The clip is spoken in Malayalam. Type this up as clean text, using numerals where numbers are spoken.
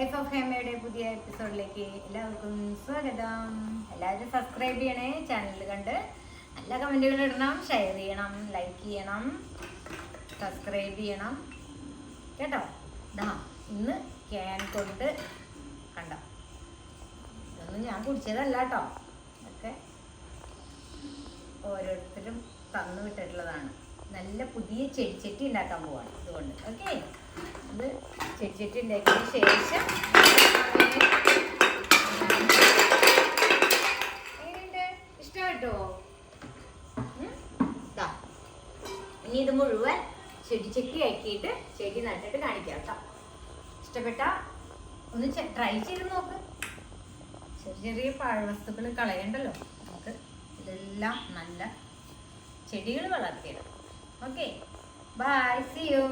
ലൈഫ് ഓഫ് ഹേമയുടെ പുതിയ എപ്പിസോഡിലേക്ക് എല്ലാവർക്കും സ്വാഗതം. എല്ലാവരും സബ്സ്ക്രൈബ് ചെയ്യണേ, ചാനൽ കണ്ട് നല്ല കമൻറ്റുകൾ ഇടണം, ഷെയർ ചെയ്യണം, ലൈക്ക് ചെയ്യണം, സബ്സ്ക്രൈബ് ചെയ്യണം കേട്ടോ. ഇന്ന് ക്യാൻ കൊണ്ട് കണ്ടോ, ഇതൊന്നും ഞാൻ കുടിച്ചതല്ല കേട്ടോ, ഒക്കെ ഓരോരുത്തരും തന്നു വിട്ടിട്ടുള്ളതാണ്. നല്ല പുതിയ ചെടിച്ചട്ടി ഉണ്ടാക്കാൻ പോവാണ് ഇതുകൊണ്ട്. ഓക്കെ, ഇത് ചെടിച്ചട്ടി ഉണ്ടാക്കിയതിന് ശേഷം എങ്ങനെയുണ്ട്, ഇഷ്ടപ്പെട്ടോ? ഇനി ഇത് മുഴുവൻ ചെടിച്ചട്ടി ആക്കിയിട്ട് ചെടി നട്ടിട്ട് കാണിക്കാം കേട്ടോ. ഇഷ്ടപ്പെട്ട ഒന്ന് ട്രൈ ചെയ്ത് നോക്ക്. ചെറിയ ചെറിയ പാഴ്വസ്തുക്കൾ കളയണ്ടല്ലോ, നമുക്ക് ഇതെല്ലാം നല്ല ചെടികൾ വളർത്തിയിടാം. Okay, bye, see U.